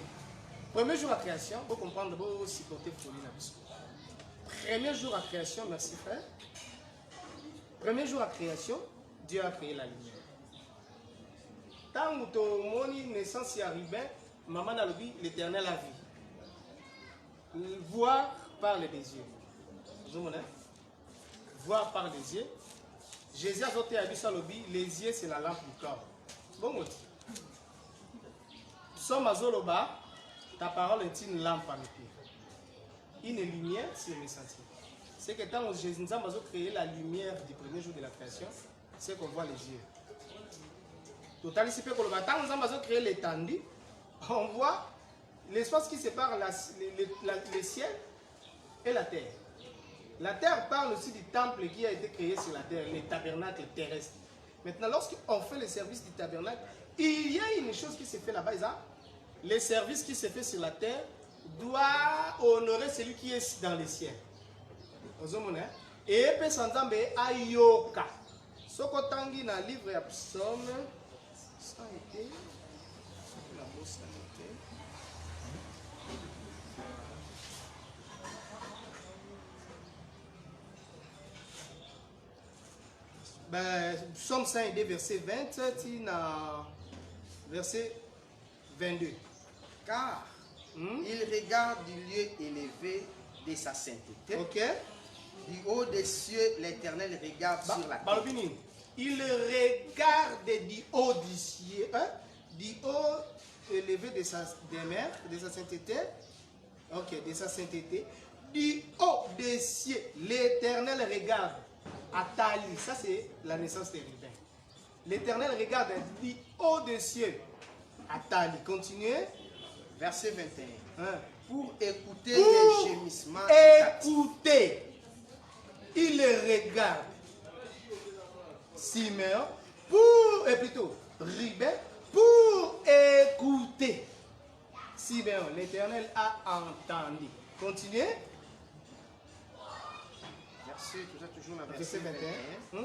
Premier jour à création, vous comprendre, vous supporter folie na biso. Premier jour à création, merci frère. Premier jour à création, Dieu a créé la lumière. Tant que moni naissance y arrive, maman a dit l'Éternel a vu. Voir par les yeux. Vous comprenez? Voir par les yeux. Jésus a dit à Bisalobi, les yeux c'est la lampe du corps. Bon mot. Somme à Zoloba, ta parole est une lampe à mes pieds. Une lumière sur mes sentiers. C'est que quand Jésus nous a créé la lumière du premier jour de la création, c'est qu'on voit les yeux. Total, ici, quand nous avons créé l'étendue, on voit l'espace qui sépare le ciel et la terre. La terre parle aussi du temple qui a été créé sur la terre, les tabernacles terrestres. Maintenant, lorsqu'on fait le service du tabernacle, il y a une chose qui se fait là-bas, le service qui se fait sur la terre doit honorer celui qui est dans le ciel. Et puis, Sanzambe ayoka. Sokotangi na livre ya Psaume, ça a été la bosse a été. Ben, Psaume 5, verset 20, verset 22. Car il regarde du lieu élevé de sa sainteté. Ok. Du haut des cieux, l'Éternel regarde sur la terre. Il regarde du haut du ciel, du haut élevé de sa demeure, de sa sainteté. Ok, de sa sainteté. Du haut des cieux, l'Éternel regarde. Atali, ça c'est la naissance des Rubens. L'Éternel regarde du haut des cieux. Atali, continuez. Verset 21. Pour écouter Pour les gémissements. Écoutez. Il regarde Simeon pour, et plutôt Ruben pour écouter. Simeon, l'Éternel a entendu. Continuez. Verset 21.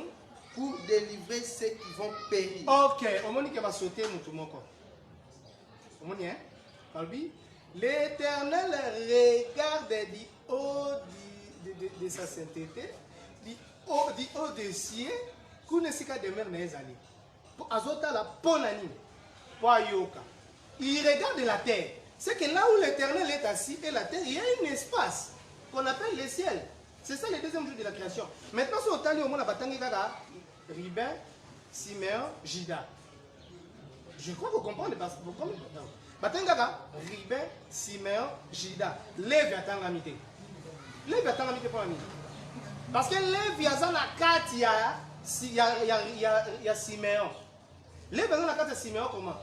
Pour délivrer ceux qui vont périr. Ok, on m'a dit qu'il va sauter mon moko. On m'a dit, hein? L'Éternel regarde du haut de sa sainteté, du haut des cieux, qu'on ne sait qu'à demeure les années. Azota la ponani, yoka. Il regarde la terre. C'est que là où l'Éternel est assis et la terre, il y a un espace qu'on appelle le ciel. C'est ça le deuxième jour de la création. Maintenant, si on t'a au monde à Batangi Gaga, Ribin, Simeon, Jida. Je crois que vous comprenez parce que vous comprenez. Batangi Gaga, Ribin, Simeon, Jida. Lève à Tangamité. Lève à Tangamité pour la nuit. Parce que lève à la carte, il y a Simeon. Lève à la carte, Simeon, comment?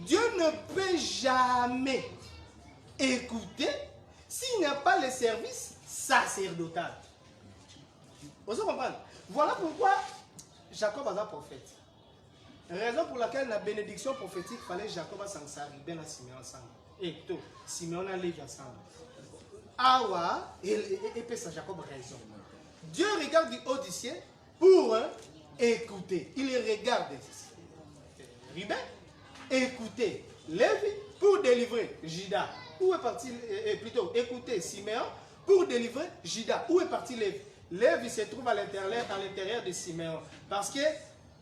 Dieu ne peut jamais écouter s'il n'y a pas le service sacerdotal. Vous comprenez? Voilà pourquoi Jacob a un prophète. Raison pour laquelle la bénédiction prophétique fallait Jacob s'en s'arriver à Simeon ensemble. Et tout, Simeon a lévé ensemble. Awa, et puis ça Jacob a raison. Dieu regarde du haut du ciel pour écouter. Il regarde. Ruben, écouter. Lévi pour délivrer Juda. Où est parti, plutôt, écouter Simeon pour délivrer Juda. Où est parti Lévi? Lévi se trouve à l'intérieur de Simeon. Parce que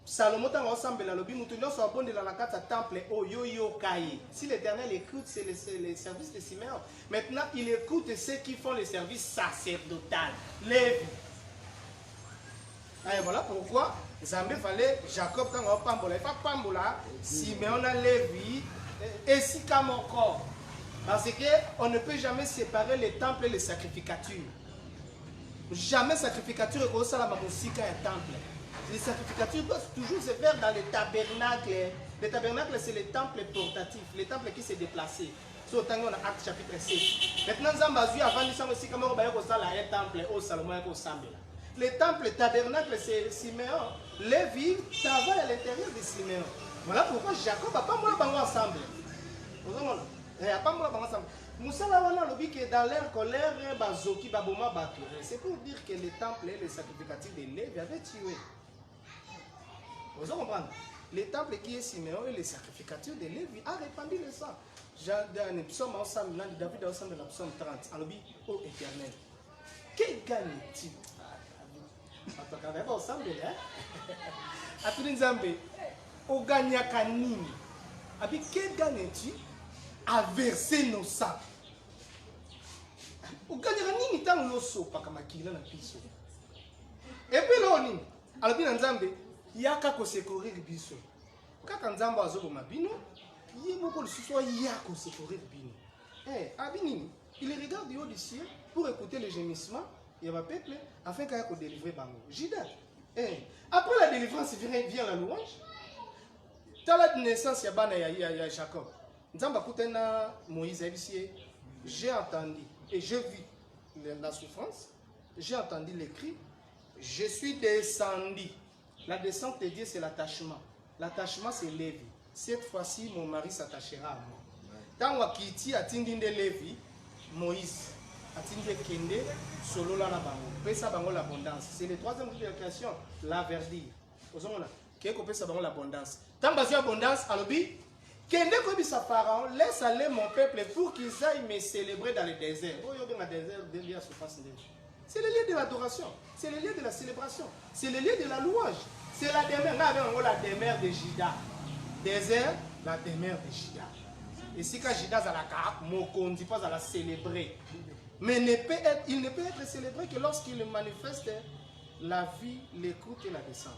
Salomon a ensemble la lobby, nous tenons sur bon de la carte temple au yo kaye. Si l'Éternel écoute, c'est le service de Simeon. Maintenant, il écoute ceux qui font le service sacerdotal. Lévi. Et voilà pourquoi Zambé fallait Jacob quand on pambola. Il faut pambola, Simeon a Lévi et si comme encore. Parce qu'on ne peut jamais séparer les temples et les sacrificatures. Jamais sacrificature et ça la musique et temple. Les sacrificatures doivent toujours se faire dans les tabernacles. Les tabernacles, c'est les temples portatifs, les temples qui se déplacent. C'est autant qu'on a Acte chapitre 6. Maintenant, Zambazu avant de s'en aussi comme on va un temple au Salomon et au Sambela. Les temples tabernacles, c'est Simeon. Lévi travaille à l'intérieur de Simeon. Voilà pourquoi Jacob n'a pas moins ensemble. apambola bango ensemble. Moussala wana lobi que dans leur colère, bazoki baboma bato. C'est pour dire que le temple et le sacrificatif de Lévi avaient tué. Vous comprenez? Le temple qui est Siméon et le sacrificatif de Lévi a répandu le sang. Dans le psaume ensemble, David ensemble dans le psaume 30, alobi ô Éternel, que gagne-t-il? Ensemble, hein? A tout le monde, au gagnaka nini? Abi que gagne-t-il à verser nos sangs? Au gagnaka nini tant l'osso pas comme akila na piso. Et puis là on dit, alobi na Nzambe, yaka ko secourir biso. Kaka Nzambe azobo mabino, yemoko le soir yaka ko secourir bino. Abinini, il regarde du haut du ciel pour écouter les gémissements. Il va peuple afin qu'il y délivrer Bango. Judas. Après la délivrance, vient la louange. Dans la naissance, il y a Jacob. Moïse j'ai entendu et je vis la souffrance. J'ai entendu les cris. Je suis descendu. La descente de Dieu, c'est l'attachement. L'attachement, c'est Lévi. Cette fois-ci, mon mari s'attachera à moi. Dans Wakiti, à Tindinde Lévi, Moïse. Kende, solo la bango. Pesa bango l'abondance. C'est le troisième groupe de la création, la verdure. Vous avez dit, pesa bango l'abondance. Tant que l'abondance, alobi, Kende ko bisa Pharaon, laisse aller mon peuple pour qu'ils aillent me célébrer dans le désert. C'est le lieu de l'adoration, c'est le lieu de la célébration, c'est le lieu de la louange. C'est la demeure, la demeure de Juda. Désert, la demeure de Juda. Et si quand Juda a la carte, on ne dit pas à la célébrer. Mais il ne peut être célébré que lorsqu'il manifeste la vie, l'écoute et la descente.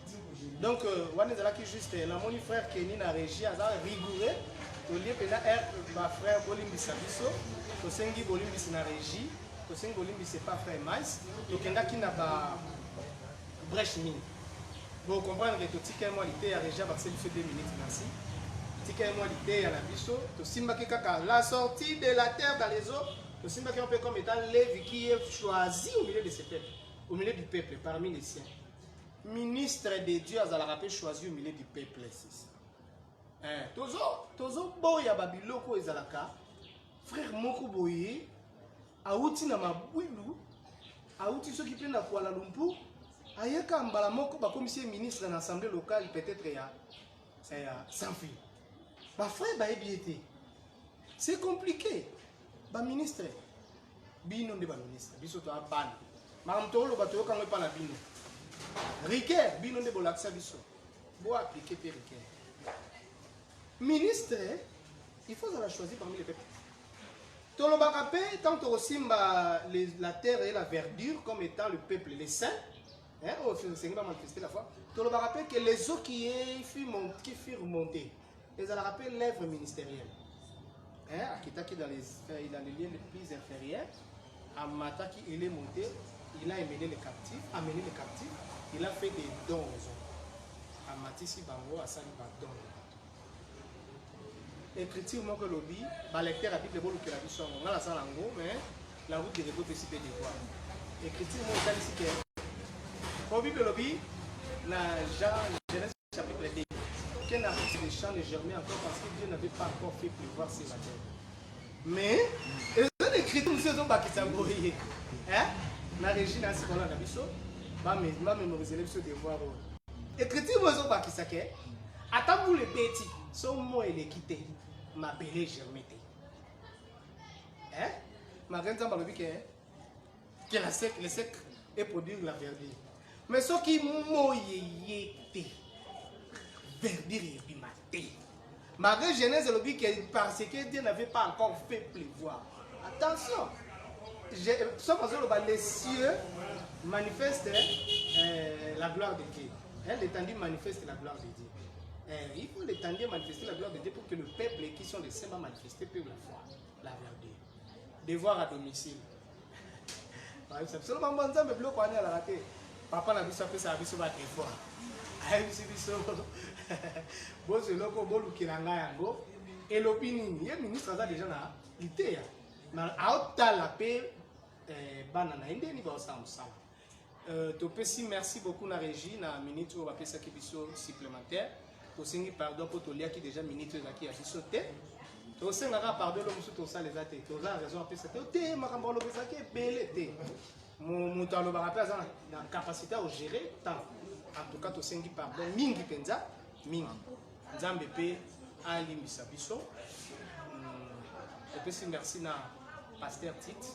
Donc, on est juste mon frère Kenny na régie, rigoureux. Au lieu de ma frère Bolimbis Abisso, au Sengi Bolimbis na régie, au Sengi Bolimbis c'est pas frère Maïs, donc il y a qui n'a pas brèche mine. Vous comprenez que tout ce moi l'idée à régie, parce que c'est 2 minutes merci. Tout ce moi l'idée à la bisso, tout ce la sortie de la terre dans les eaux. Le Simba qui est un peu comme étant Lévi qui est choisi au milieu de ce peuple, au milieu du peuple, parmi les siens. Ministre de Dieu, à la choisi au milieu du peuple. Tozo boya babiloko ezalaka, frère moko boye, auti na mabwilu, auti ceux qui prennent la Kuala Lumpur, ayeka mbala moko ba comme ministre dans l'assemblée locale peut-être ya sans fil. Ba frère ba ebiété. C'est compliqué. Ba ministre bino nde ba ministre biso to abana makamtolo bato ka ngwe pa na bino Riquet bino nde bolakisa biso bo appliquer pe Riquet ministre il faut la choisir parmi les peuples tolo bakape tant to simba la terre et la verdure comme étant le peuple les saints au Seigneur va manifester la foi tolo bakape que les eaux qui furent montées les a rappelé l'œuvre ministérielle. Akitaki dans les lieux les plus inférieurs, Amataki il est monté, il a amené les captifs, il a fait des dons aux hommes. Amatisi Bango a sali badon. Écriture mon que lobby, lecteur a dit le bolo que la vie soit on a la salle en gros, mais la route de révolte ici peut devoir. Écriture mon que ici que. Pour Bible lobby, la Genèse chapitre 2. Qu'un artiste de chant ne germait encore parce que Dieu n'avait pas encore fait pleuvoir sur la terre. Mais, les autres écritures, nous sommes pas qui s'embrouillent. La régie n'a pas la biso, va mémoriser les devoirs. Écriture, nous sommes pas qui s'acquèrent. Attends-vous les petits, son mot est l'équité. Ma belle germée. Ma grande zamba le que la sec, le sec est produire la verdure. Mais ce qui m'a été. Verdure et bimaté. Malgré Genèse le dit parce que Dieu n'avait pas encore fait pleuvoir. Attention, les cieux manifestent la gloire de Dieu. L'étendue manifeste la gloire de Dieu. Il faut l'étendue manifester la gloire de Dieu pour que le peuple qui sont des saints va manifester peu la foi, la verdure. Devoir à domicile. Papa n'a vu ça fait ça a vu ça va être fort. Bozo loko bolu kilanga yango elobi nini ye ministre aza déjà na idée na aotala pe bana na ndeni ba osala mosala to pesi merci beaucoup na régie na minute o ba pesa ki biso supplémentaire to singi pardon pour to lia ki déjà minute za ki ya biso te tosengaka pardon lo mosusu tosalela te toza na raison apesa te te makambo alobesaki ebele te moto alobaka mpe aza na capacité ya ogérer temps en tout cas tosengi pardon mingi mpenza mingi nzambe mpe alimbisa biso epesi merci na pasteur Tite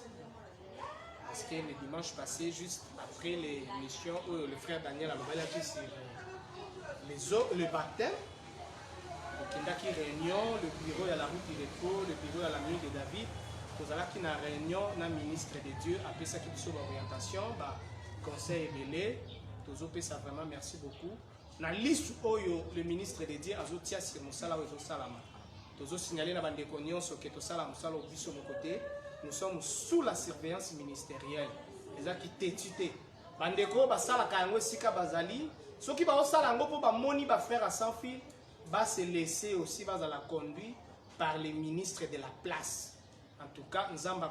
parce que le dimanche passé juste après l'émission où le frère Daniel alobelaki sur le baptême okendaki réunion le bureau ya la route du repos le bureau ya la nuit de David tozalaki na réunion na ministre de Dieu apesaki biso baorientation baconseil ebele tozopesa vraiment merci beaucoup na lisu oyo le ministre de Dieu azotia sur mosala oyo ezosalama tozosignale na bandeko nyonso ke tosala mosala biso moko te nous sommes sous la surveillance ministérielle ezaki tetu te bandeko basalaka yango esika bazali soki baosala yango mpo bamoni bafrère à sans fil va se laisser aussi la conduire par les ministres de la place. En tout cas, nous allons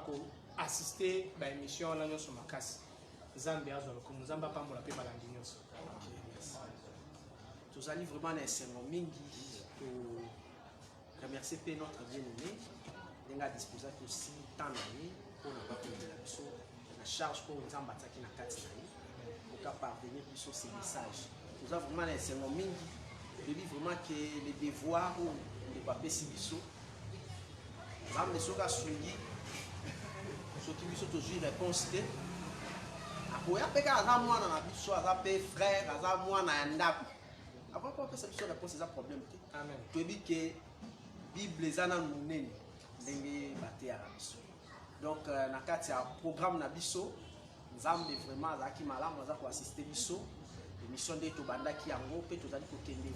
assister à l'émission de Nanyos Makasi. Nous allons pas la paix Nous allons vraiment pour remercier notre bien-aimé. Nous avons disposé aussi tant d'années pour la charge pour nous embattre dans 4 pour parvenir sur ces messages. Nous avons vraiment je dis vraiment que les devoirs ou les papiers si biso nous soka suivi soki biso toujours réponse te akoya peka aza mwana na biso aza pe frère aza mwana ya ndako avant qu'on pesa biso réponse eza problème te amen toyebi que bible eza na monene ndenge bateyaka biso donc na kati ya programme na biso nzambe vraiment azalaki malamu aza koassiste biso émission de Tobandaki Yango, puis nous allons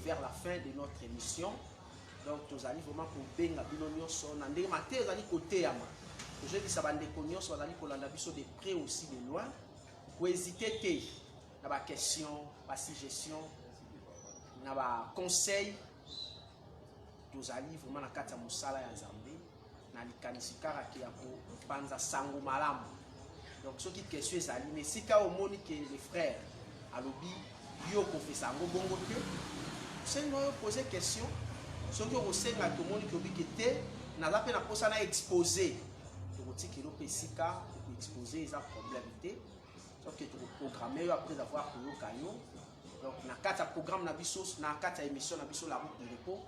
vers la fin de notre émission. Donc nous allons vraiment pour benga binonio son andé maté nous allons côté yama. Je dis ça bande konyo so allons kolanda biso de près aussi de loin. Pour hésiter té na ba question, ba suggestion, na ba conseil. Nous allons vraiment na kati ya musala ya Nzambe na likanisikara ki ya ko panza sango malamu. Donc ce qui question ezali mais si ka omoni que les frères alobi yo confessa ngo bongo te c'est nous poser question ce que vous savez à tout le monde qui était na la peine posa na exposer to tiki lo pesika pour exposer les problèmes donc tu programmer après avoir pour yo donc na kata programme na biso na kata émission na biso la route du repos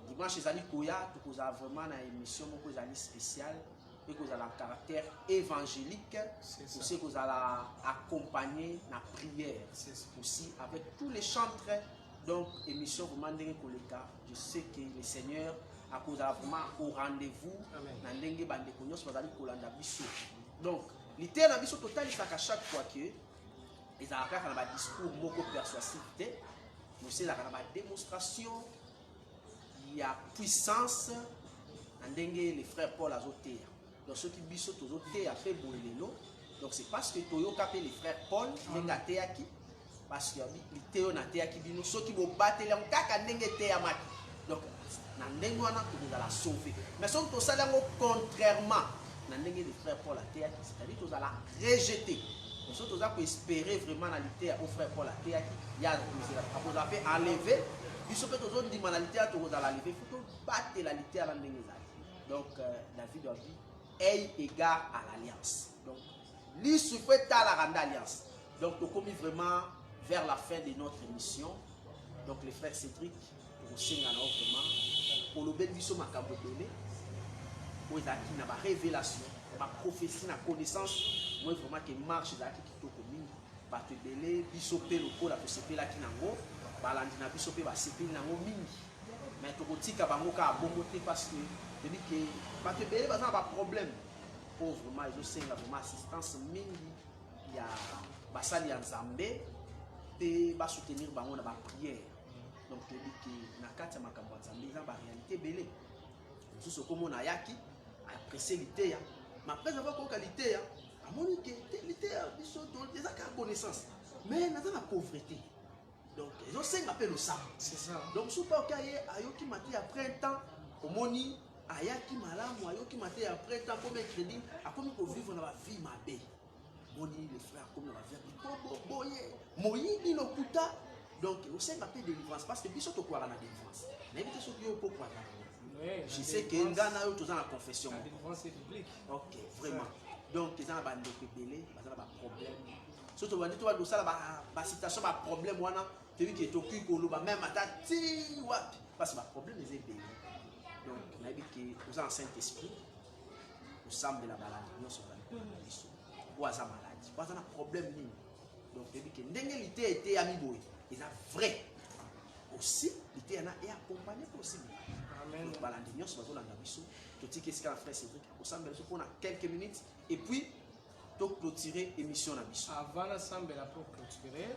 dimanche ezali koya to koza vraiment na émission moko ezali spéciale et que vous avez un caractère évangélique, aussi que vous allez accompagner la prière, aussi avec tous les chantres. Donc, émission vraiment des collègues. Je sais que le Seigneur a vraiment au rendez-vous. Donc, l'idée de biso total, c'est qu'à chaque fois que ils ont un discours beaucoup persuasif, nous c'est la démonstration, il y a puissance, les frères Paul Azoté. Donc ceux qui biso tozoté a fait boulelo donc c'est parce que toyo kapé les frères Paul ngate yaki parce que li teo na te yaki bino ceux qui bo batela kaka ndenge te ya maki donc na ndenge wana to la sauver mais ceux qui sala ngo contrairement na ndenge les frères Paul a te yaki c'est-à-dire to la rejeter donc ceux qui ont espérer vraiment na lité au frère Paul a te yaki ya pour la fait enlever biso pe tozo di manalité to la lever faut battre la lité à la ndenge donc David a dit aie égard à l'alliance. Donc, l'issue fait à la grande alliance. Donc, nous sommes vraiment vers la fin de notre émission. Donc, les frères Cédric, pour aussi vraiment, pour le bien du somme à Cambodge, pour la révélation, ma prophétie, ma connaissance, moi vraiment que marche là qui est commune, pas te délai, bisopé le col à te séper là qui n'a pas, balandina bisopé va séper n'a pas mini. Mais tu dis qu'à Bangoka a bon côté parce que je dis que pas te payer pas un problème pour vraiment je sais vraiment assistance mingi il y a basali en Zambé et va soutenir bango na ba prière donc je dis que na kati ya makambo ya Zambé na ba réalité belé nous ce comme on a yaki apprécier l'ité ya mais après avoir quoi qualité ya à mon que l'ité biso donc des connaissance mais na la pauvreté. Donc, je sais qu'on appelle le sang. C'est ça. Donc, si vous avez ayoki maté après un temps, au moni, ayaki malamu, ayoki maté après un temps, comme un crédit, à comme pour vivre dans la vie ma bé. Moni, les frères, comme dans la vie, boye, moyi, ino kuta. Donc, vous savez qu'on appelle délivrance, parce que biso to quoi la délivrance. N'invitez ceux qui ont pour quoi. Oui, Je sais que Ngana yo toza na confession. La délivrance est biblique. Ok, vraiment. Donc ils ont ba ndeko belé, ba za ba problème. Surtout ba ndeko ba dosala ba situation ba problème wana, tu vis que toki ko lo ba même atati wapi parce que ba problème les belé. Donc on a dit que nous en Saint-Esprit nous semble la balade, nous sommes biso. Ou à sa maladie, pas un problème ni. Donc on dit que ndenge lité était ami boy, ils a vrai. Aussi, lité yana est accompagné possible. Amen. Balade nous sommes dans la biso. Tout ce qui est frère Cédric, on semble pour quelques minutes et puis to clôturer émission na biso. Avant l'ensemble pour clôturer,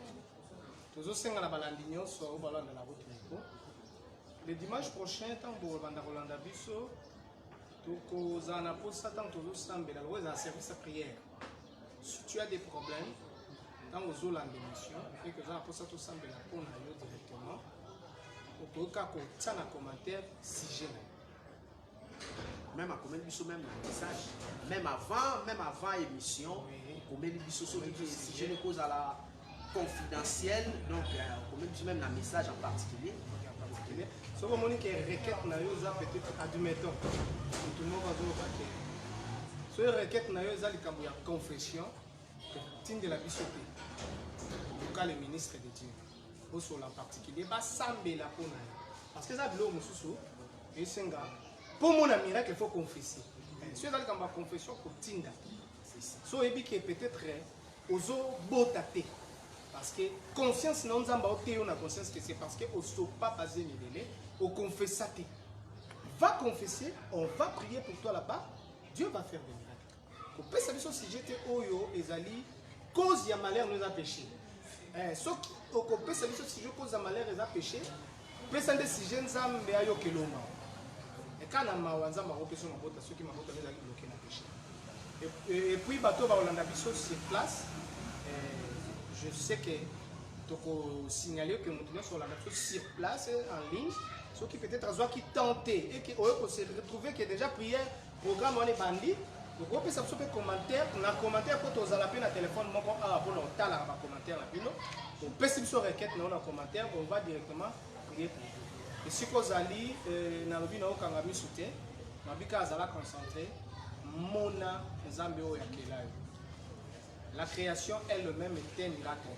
tous os senga la balandinyo so au ballon de la route Nico. Le dimanche prochain, tant pour banda Rolanda biso, to kozana pour ça tant tous ensemble la loi un service à prière. Si tu as des problèmes dans aux Hollande émission, et que ça pour ça tout ensemble la pour na yo directement. Au cas où tu as un commentaire si j'ai même à combien de même message, même avant l'émission, combien de si je ne cause à la confidentielle, donc combien de même un message en particulier. Ce que je dis que requête na yo peut-être admettons tout le monde va dire que ce requête na yo za likambo ya confession tinde la bisoté en cas le ministre de Dieu au sol en particulier ba sambela pona parce que ça blo mususu et senga pour mon miracle il faut confesser si dans likambo confession ko tinda so ebi que peut-être ozo botate parce que conscience non nzamba oteyo na conscience que c'est parce que oso pas basé nidele au confessaté. Va confesser, on va prier pour toi là-bas, Dieu va faire des miracles. Au peut savoir si j'étais oyo ezali cause ya malheur nous a péché. Sauf au peut savoir si je cause ya malheur nous a péché, peut savoir si je nzambe ayo keloma. Et quand na mawanza marope sur mabota ceux qui mabota les ali bloqué na péché. Et puis bateau ba Olanda biso sur place. Je sais que tu signaler que nous sur la sur place en ligne. Ceux qui peut-être qui tenté et qui ont se retrouvé que déjà prière programme on est bandit donc on peut s'absorber commentaire on a commentaire pour tous à la peine à téléphone mon pour on t'a la commentaire la bino on peut sur requête on a commentaire on va directement prier pour vous et si vous allez na lobi na okanga mi soutien mabika azala concentré mona nzambe o yakela la création elle-même est un miracle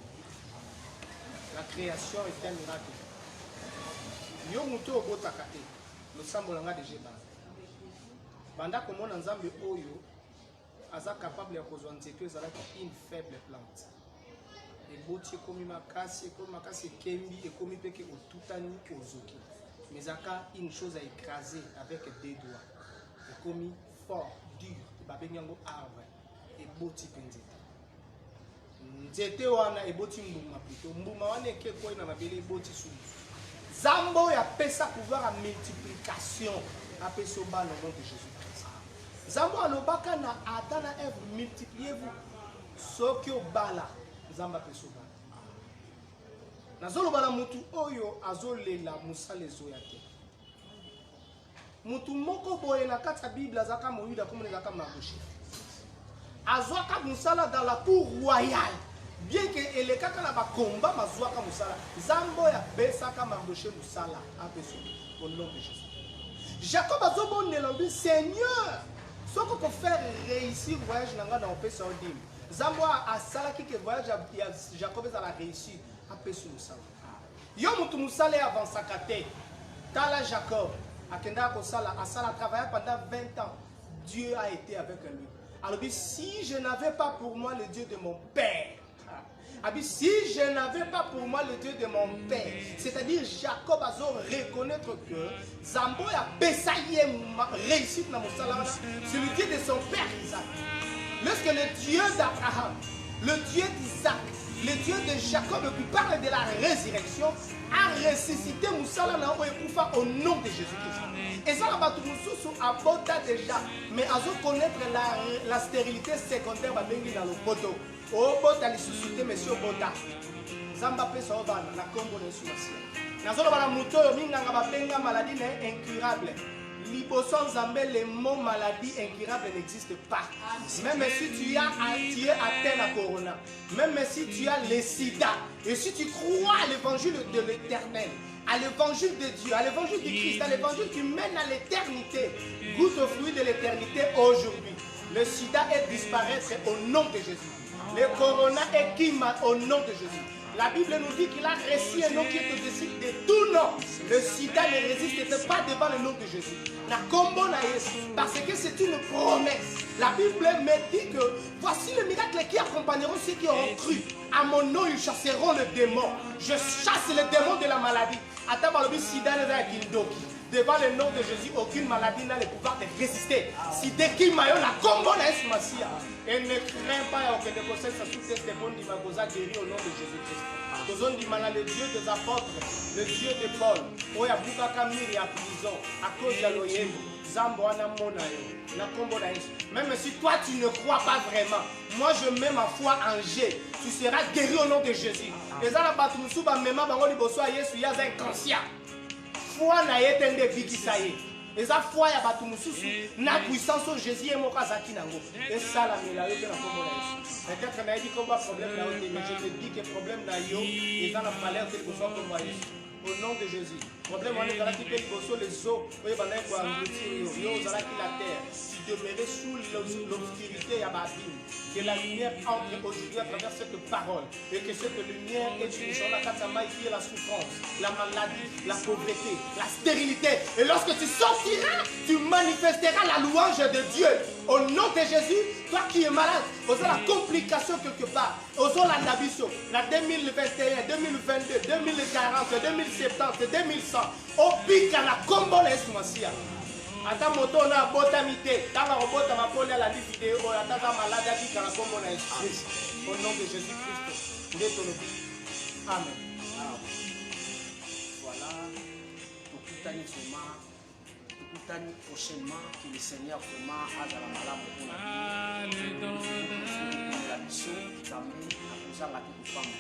la création est un miracle. Yo muto obotaka te losambolanga déjà banda komona nzambe oyo aza capable ya kozwa nzete ezalaki une faible plante eboti ekomi makasi ekembi ekomi peke otutani ozoki mais aka une chose à écraser avec deux doigts ekomi fort dur babengi yango arbre eboti pe nzete wana eboti mbuma plutôt mbuma wana ekekoi na mabele eboti sulu Zambo ya pesa pouvoir à multiplication à peso ba le nom de Jésus-Christ. Zambo alobaka na Adam na Ève multipliez-vous soki obala Zamba peso ba. Nazolo bala mutu oyo azolela musala ezoya te. Mutu moko boye na kati ya Bible azaka moyuda comme ezaka marché. Azwaka musala dans la cour royale. Bien que les kaka na ba combat mazwaka musala Zambo ya besaka mardoché musala apeso au nom de Jésus. Jacob azobo nelombi Seigneur soko ko faire réussir voyage nanga na opesa odim. Zambo asala ki ke voyage ya Jacob za la réussir apeso musala. Yo mutu musala avant sakate. Tala Jacob akenda ko sala asala travailler pendant 20 ans. Dieu a été avec lui. Alors si je n'avais pas pour moi le Dieu de mon père si je n'avais pas pour moi le Dieu de mon père, c'est-à-dire Jacob a reconnaître que Zambo a Bessaye réussite dans mon salon, c'est le Dieu de son père Isaac. Lorsque le Dieu d'Abraham, le Dieu d'Isaac, le Dieu de Jacob qui parle de la résurrection, a ressuscité Moussala au nom de Jésus-Christ. Et ça, la a bota déjà, mais à connaître la stérilité secondaire dans le poteau. Oh, bota les suscité, monsieur Bota. Zamba pesa obana, la combo de souci. Nazolo bala muto, minga babenga maladie incurable. Liboson Zambé, le mot maladie incurable n'existe pas. Même si tu es atteint la corona, même si tu as le sida, et si tu crois à l'évangile de l'éternel, à l'évangile de Dieu, à l'évangile du Christ, à l'évangile qui mène à l'éternité, goûte au fruit de l'éternité aujourd'hui. Le sida est disparaître au nom de Jésus. Le corona est kima au nom de Jésus. La Bible nous dit qu'il a reçu un nom qui est au-dessus de tout nom. Le sida ne résiste pas devant le nom de Jésus. Parce que c'est une promesse. La Bible me dit que voici le miracle qui accompagneront ceux qui auront cru. À mon nom, ils chasseront le démon. Je chasse le démon de la maladie. Devant le nom de Jésus, aucune maladie n'a le pouvoir de résister. Si dès qu'il m'a eu la combo et ne crains pas que les conseils ça sous test bon dimagosa guéri au nom de Jésus-Christ. Tozon dimana le Dieu des apôtres, le Dieu de Paul, oya buka kamiri à prison à cause de l'oyembo, zambo ana mona yo, na combo na Yesu. Même si toi tu ne crois pas vraiment, moi je mets ma foi en Jésus. Tu seras guéri au nom de Jésus. Et ça la batu musuba mema bango liboso ya Yesu ya inconscient. Foi na yetende bikisa ye. Eza foi ya batu mususu na puissance au Jésus et moka zaki nango. Et ça la mela yo pe na kombo na Yesu. Peut-être na yedi komba problème na yo mais je te dis que problème na yo eza na malheur que boso kombo Yesu. Au nom de Jésus. Problème on est qui paye boso les eaux, oye bana ko engloutir yo zala ki la terre. Tu demeurais sous l'obscurité ya babine. Que la lumière entre aujourd'hui à travers cette parole et que cette lumière est une chose qui est la souffrance, la maladie, la pauvreté, la stérilité. Et lorsque tu sortiras, tu manifesteras la louange de Dieu. Au nom de Jésus, toi qui es malade, vous avez la complication quelque part. Vous avez la nabiso, la 2021, 2022, 2040, 2070, 2100. Au pic à la combo l'esmoisia. Ata moto na botamité, tanga robota mapoli à la vidéo, ata malade à la combo na Jésus. Au nom de Jésus-Christ, amen. Voilà, tukutani vraiment, tukutani prochainement que le Seigneur vraiment a dans la malade pour la mission, qui t'amène à poser la petite femme.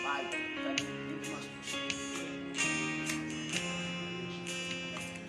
Bye.